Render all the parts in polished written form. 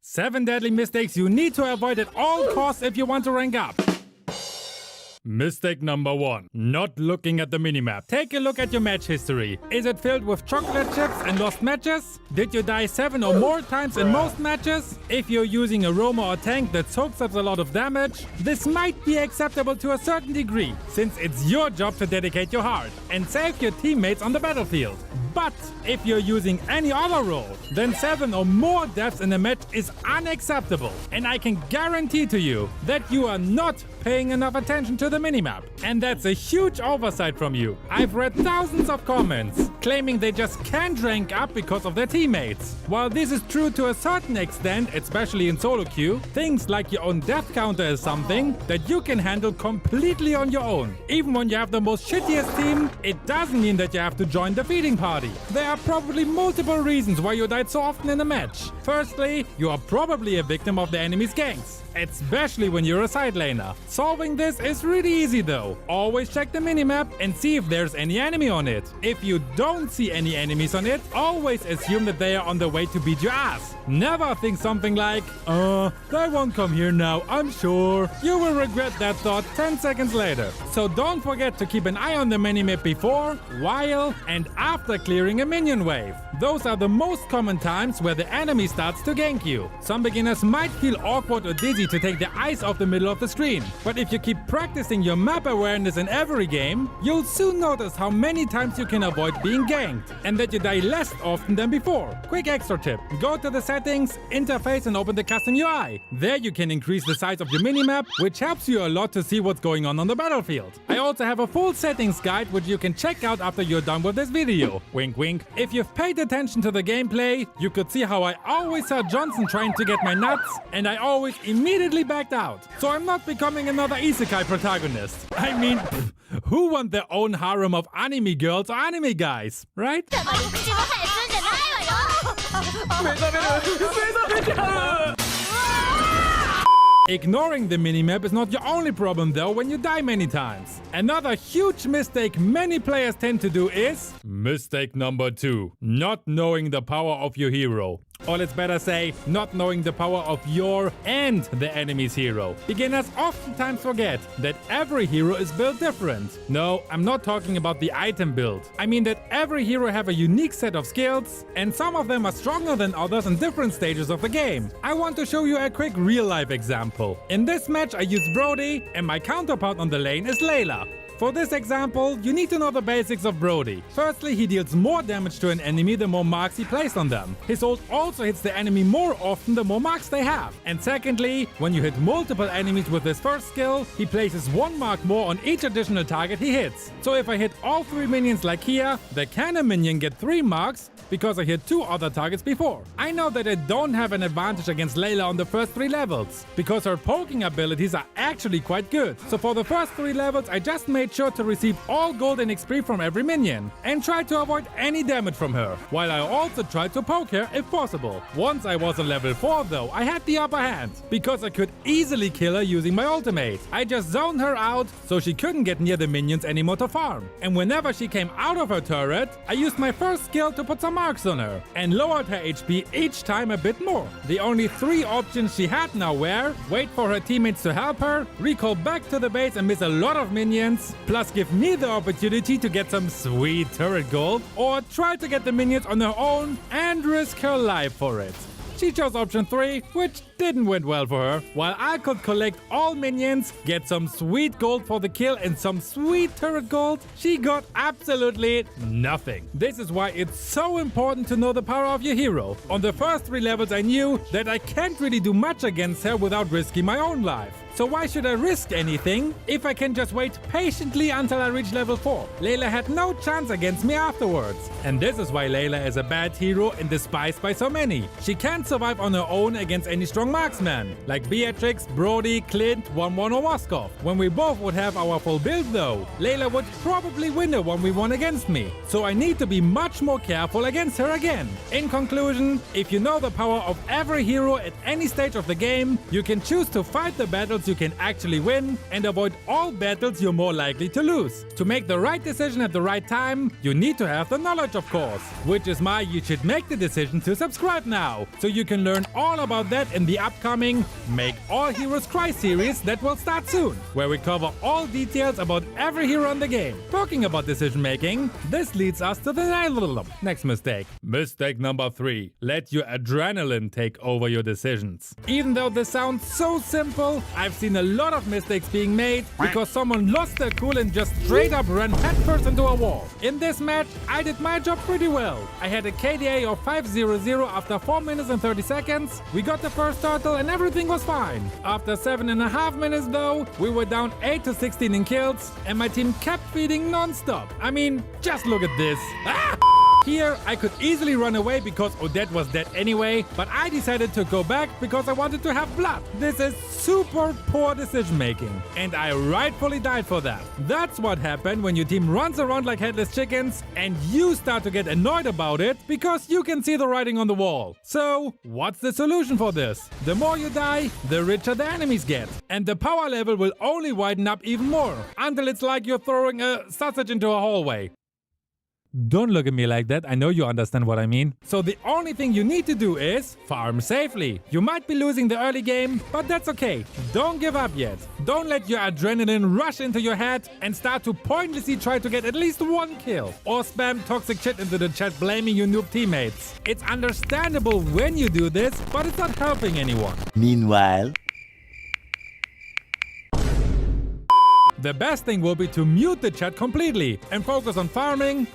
7 deadly mistakes you need to avoid at all costs if you want to rank up. Mistake number 1. Not looking at the minimap. Take a look at your match history. Is it filled with chocolate chips and lost matches? Did you die 7 or more times in most matches? If you're using a roamer or tank that soaks up a lot of damage, this might be acceptable to a certain degree, since it's your job to dedicate your heart and save your teammates on the battlefield. But if you're using any other role, then 7 or more deaths in a match is unacceptable. And I can guarantee to you that you are not paying enough attention to the minimap. And that's a huge oversight from you. I've read thousands of comments claiming they just can't rank up because of their teammates. While this is true to a certain extent, especially in solo queue, things like your own death counter is something that you can handle completely on your own. Even when you have the most shittiest team, it doesn't mean that you have to join the feeding party. There are probably multiple reasons why you died so often in a match. Firstly, you are probably a victim of the enemy's ganks, especially when you're a side laner. Solving this is really easy though. Always check the minimap and see if there's any enemy on it. If you don't see any enemies on it, always assume that they are on the way to beat your ass. Never think something like, they won't come here now, I'm sure. You will regret that thought 10 seconds later. So don't forget to keep an eye on the minimap before, while, and after clearing a minion wave. Those are the most common times where the enemy starts to gank you. Some beginners might feel awkward or dizzy to take their eyes off the middle of the screen. But if you keep practicing your map awareness in every game, you'll soon notice how many times you can avoid being ganked, and that you die less often than before. Quick extra tip: go to the settings, interface and open the custom UI. There you can increase the size of your minimap, which helps you a lot to see what's going on the battlefield. I also have a full settings guide which you can check out after you're done with this video. Wink wink. If you've paid attention to the gameplay, you could see how I always saw Johnson trying to get my nuts, and I always immediately backed out. So I'm not becoming another isekai protagonist. I mean, who want their own harem of anime girls or anime guys, right? Ignoring the minimap is not your only problem though when you die many times. Another huge mistake many players tend to do is mistake number 2. Not knowing the power of your hero. Or let's better say, not knowing the power of your and the enemy's hero. Beginners oftentimes forget that every hero is built different. No, I'm not talking about the item build. I mean that every hero have a unique set of skills, and some of them are stronger than others in different stages of the game. I want to show you a quick real-life example. In this match I use Brody, and my counterpart on the lane is Layla. For this example, you need to know the basics of Brody. Firstly, he deals more damage to an enemy the more marks he placed on them. His ult also hits the enemy more often the more marks they have. And secondly, when you hit multiple enemies with his first skill, he places 1 mark more on each additional target he hits. So if I hit all 3 minions like here, the cannon minion get 3 marks because I hit 2 other targets before. I know that I don't have an advantage against Layla on the first 3 levels, because her poking abilities are actually quite good. So for the first 3 levels, I just made sure to receive all gold and XP from every minion, and tried to avoid any damage from her, while I also tried to poke her if possible. Once I was on level 4 though, I had the upper hand, because I could easily kill her using my ultimate. I just zoned her out so she couldn't get near the minions anymore to farm. And whenever she came out of her turret, I used my first skill to put some marks on her, and lowered her HP each time a bit more. The only 3 options she had now were wait for her teammates to help her, recall back to the base and miss a lot of minions, plus give me the opportunity to get some sweet turret gold, or try to get the minions on her own and risk her life for it. She chose option 3, which didn't went well for her. While I could collect all minions, get some sweet gold for the kill and some sweet turret gold, she got absolutely nothing. This is why it's so important to know the power of your hero. On the first 3 levels I knew that I can't really do much against her without risking my own life. So why should I risk anything if I can just wait patiently until I reach level 4? Layla had no chance against me afterwards. And this is why Layla is a bad hero and despised by so many. She can't survive on her own against any strong marksman, like Beatrix, Brody, Clint, 1-1 or Moskov. When we both would have our full build though, Layla would probably win a 1v1 against me. So I need to be much more careful against her again. In conclusion, if you know the power of every hero at any stage of the game, you can choose to fight the battles battles you can actually win and avoid all battles you're more likely to lose. To make the right decision at the right time, you need to have the knowledge, of course, which is why you should make the decision to subscribe now, so you can learn all about that in the upcoming Make All Heroes Cry series that will start soon, where we cover all details about every hero in the game. Talking about decision making, this leads us to the next mistake. Mistake number 3. Let your adrenaline take over your decisions. Even though this sounds so simple, I've seen a lot of mistakes being made because someone lost their cool and just straight up ran headfirst into a wall. In this match, I did my job pretty well. I had a KDA of 500 after 4 minutes and 30 seconds. We got the first turtle and everything was fine. After 7.5 minutes though, we were down 8 to 16 in kills and my team kept feeding non-stop. I mean, just look at this. Ah! Here, I could easily run away because Odette was dead anyway, but I decided to go back because I wanted to have blood. This is super poor decision making, and I rightfully died for that. That's what happened when your team runs around like headless chickens and you start to get annoyed about it because you can see the writing on the wall. So, what's the solution for this? The more you die, the richer the enemies get, and the power level will only widen up even more, until it's like you're throwing a sausage into a hallway. Don't look at me like that, I know you understand what I mean. So the only thing you need to do is farm safely. You might be losing the early game, but that's okay. Don't give up yet. Don't let your adrenaline rush into your head and start to pointlessly try to get at least one kill. Or spam toxic shit into the chat blaming your noob teammates. It's understandable when you do this, but it's not helping anyone. Meanwhile, the best thing will be to mute the chat completely and focus on farming,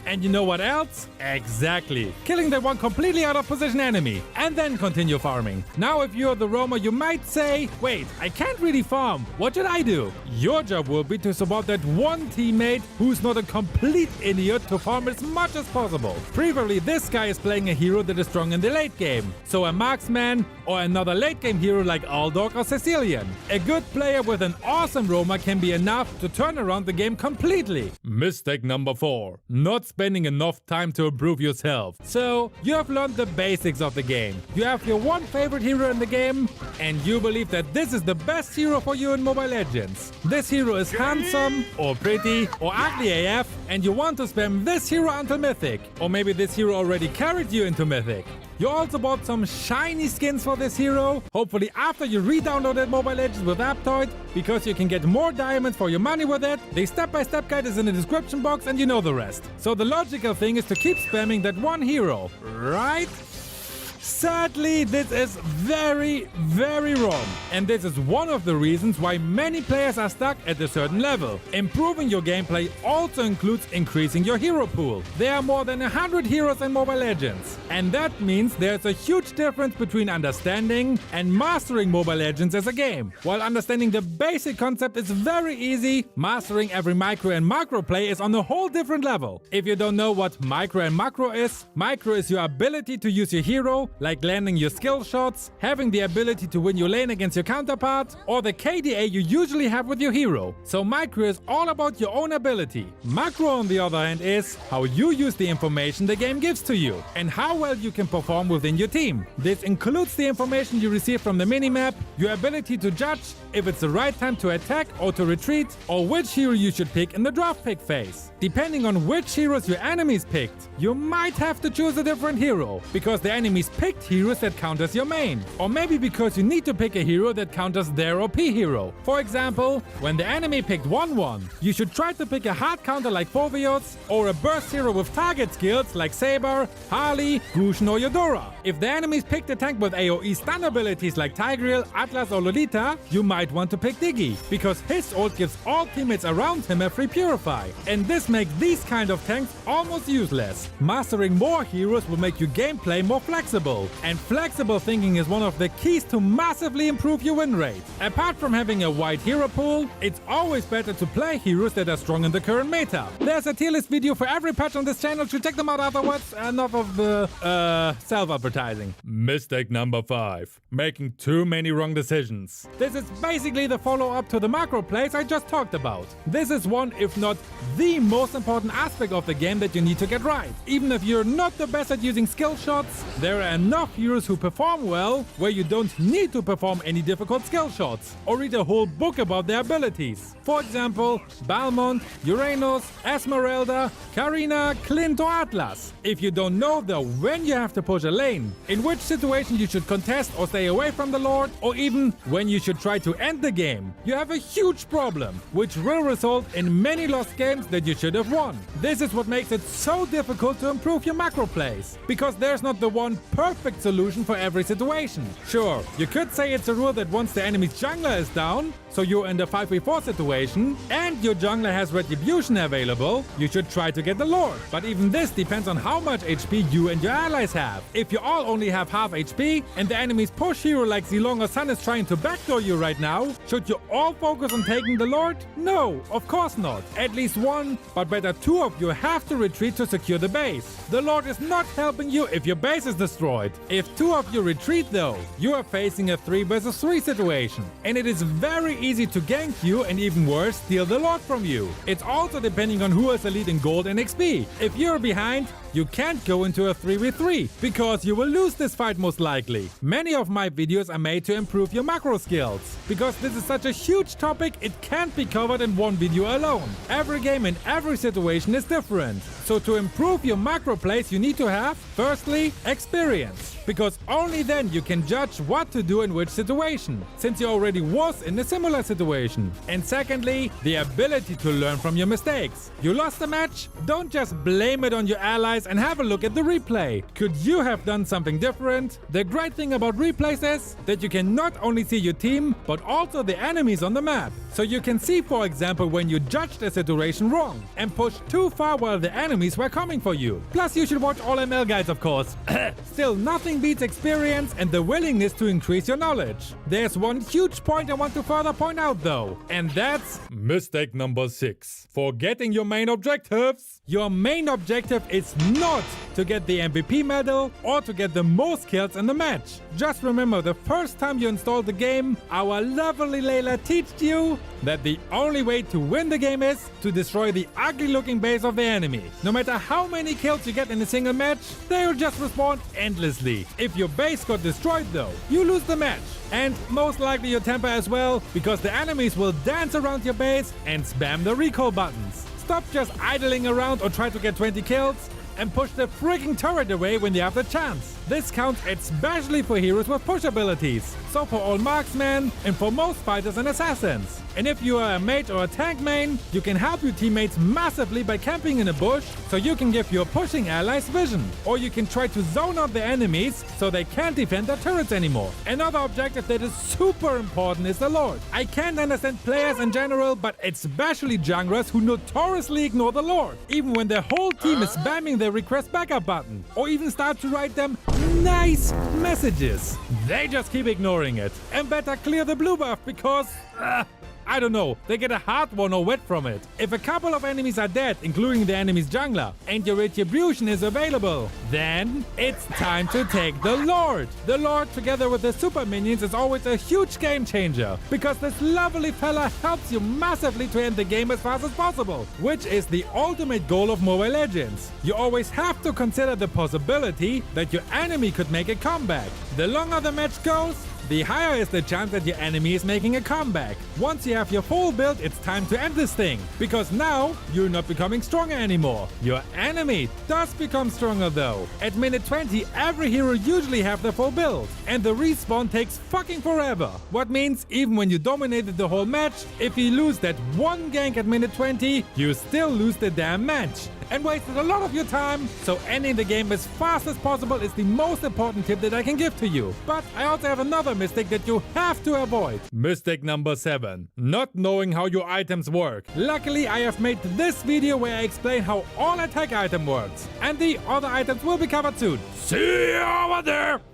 and you know what else? Exactly. Killing that one completely out of position enemy and then continue farming. Now if you're the roamer, you might say, wait, I can't really farm. What should I do? Your job will be to support that one teammate who's not a complete idiot to farm as much as possible. Preferably this guy is playing a hero that is strong in the late game. So a marksman or another late game hero like Aldog or Cecilian. A good player with an awesome roamer can be enough to turn around the game completely. Mistake number 4. Not spending enough time to improve yourself. So, you have learned the basics of the game. You have your one favorite hero in the game, and you believe that this is the best hero for you in Mobile Legends. This hero is handsome, or pretty, or ugly AF, and you want to spam this hero until Mythic. Or maybe this hero already carried you into Mythic. You also bought some shiny skins for this hero, hopefully after you re-downloaded Mobile Legends with Aptoide, because you can get more diamonds for your money with it. The step-by-step guide is in the description box and you know the rest. So the logical thing is to keep spamming that one hero, right? Sadly, this is very wrong. And this is one of the reasons why many players are stuck at a certain level. Improving your gameplay also includes increasing your hero pool. There are more than 100 heroes in Mobile Legends. And that means there's a huge difference between understanding and mastering Mobile Legends as a game. While understanding the basic concept is very easy, mastering every micro and macro play is on a whole different level. If you don't know what micro and macro is your ability to use your hero, like landing your skill shots, having the ability to win your lane against your counterpart, or the KDA you usually have with your hero. So micro is all about your own ability. Macro, on the other hand, is how you use the information the game gives to you and how well you can perform within your team. This includes the information you receive from the minimap, your ability to judge if it's the right time to attack or to retreat, or which hero you should pick in the draft pick phase. Depending on which heroes your enemies picked, you might have to choose a different hero, because the enemies picked heroes that count as your main. Or maybe because you need to pick a hero that counters their OP hero. For example, when the enemy picked 1-1, you should try to pick a hard counter like Phoveos, or a burst hero with target skills like Saber, Harley, Gusion or Eudora. If the enemies picked a tank with AoE stun abilities like Tigreal, Atlas or Lolita, you might want to pick Diggy, because his ult gives all teammates around him a free Purify. And this makes these kind of tanks almost useless. Mastering more heroes will make your gameplay more flexible. And flexible thinking is one of the keys to massively improve your win rate. Apart from having a wide hero pool, it's always better to play heroes that are strong in the current meta. There's a tier list video for every patch on this channel, so check them out afterwards. Enough of the self-advertising. Mistake number 5. Making too many wrong decisions. This is basically the follow-up to the macro plays I just talked about. This is one, if not the most important aspect of the game that you need to get right. Even if you're not the best at using skill shots, there are enough enough heroes who perform well, where you don't need to perform any difficult skill shots or read a whole book about their abilities. For example, Balmond, Uranus, Esmeralda, Karina, Clint or Atlas. If you don't know though when you have to push a lane, in which situation you should contest or stay away from the Lord, or even when you should try to end the game, you have a huge problem, which will result in many lost games that you should have won. This is what makes it so difficult to improve your macro plays, because there's not the one perfect solution for every situation. Sure, you could say it's a rule that once the enemy's jungler is down, so you're in the 5v4 situation, and your jungler has retribution available, you should try to get the Lord. But even this depends on how much HP you and your allies have. If you all only have half HP, and the enemy's push hero like Zilong or Sun is trying to backdoor you right now, should you all focus on taking the Lord? No, of course not. At least one, but better two of you have to retreat to secure the base. The Lord is not helping you if your base is destroyed. If two of you retreat though, you are facing a 3 vs 3 situation, and it is very easy to gank you and even worse, steal the Lord from you. It's also depending on who is the lead in gold and XP. If you're behind, you can't go into a 3v3 because you will lose this fight most likely. Many of my videos are made to improve your macro skills. Because this is such a huge topic, it can't be covered in one video alone. Every game and every situation is different. So to improve your macro plays, you need to have, firstly, experience. Because only then you can judge what to do in which situation, since you already was in a similar situation. And secondly, the ability to learn from your mistakes. You lost a match? Don't just blame it on your allies and have a look at the replay. Could you have done something different? The great thing about replays is that you can not only see your team, but also the enemies on the map. So you can see, for example, when you judged a situation wrong and pushed too far while the enemies were coming for you. Plus you should watch all ML guides, of course. Still, nothing beats experience and the willingness to increase your knowledge. There's one huge point I want to further point out though, and that's mistake number 6. Forgetting your main objectives. Your main objective is not to get the MVP medal or to get the most kills in the match. Just remember, the first time you installed the game, our lovely Layla taught you that the only way to win the game is to destroy the ugly looking base of the enemy. No matter how many kills you get in a single match, they will just respawn endlessly. If your base got destroyed though, you lose the match. And most likely your temper as well, because the enemies will dance around your base and spam the recall buttons. Stop just idling around or try to get 20 kills and push the freaking turret away when you have the chance. This counts especially for heroes with push abilities, so for all marksmen and for most fighters and assassins. And if you are a mage or a tank main, you can help your teammates massively by camping in a bush so you can give your pushing allies vision. Or you can try to zone out the enemies so they can't defend their turrets anymore. Another objective that is super important is the Lord. I can't understand players in general, but especially junglers who notoriously ignore the Lord, even when their whole team is spamming the request backup button, or even start to write them nice messages. They just keep ignoring it. And better clear the blue buff because I don't know, they get a hard one or wet from it. If a couple of enemies are dead, including the enemy's jungler, and your retribution is available, then it's time to take the Lord. The Lord together with the super minions is always a huge game changer, because this lovely fella helps you massively to end the game as fast as possible, which is the ultimate goal of Mobile Legends. You always have to consider the possibility that your enemy could make a comeback. The longer the match goes, the higher is the chance that your enemy is making a comeback. Once you have your full build, it's time to end this thing. Because now, you're not becoming stronger anymore. Your enemy does become stronger though. At minute 20, every hero usually have the full build. And the respawn takes fucking forever. What means, even when you dominated the whole match, if you lose that one gank at minute 20, you still lose the damn match. And wasted a lot of your time, so ending the game as fast as possible is the most important tip that I can give to you. But I also have another mistake that you have to avoid. Mistake number 7. Not knowing how your items work. Luckily, I have made this video where I explain how all attack item works. And the other items will be covered soon. See you over there!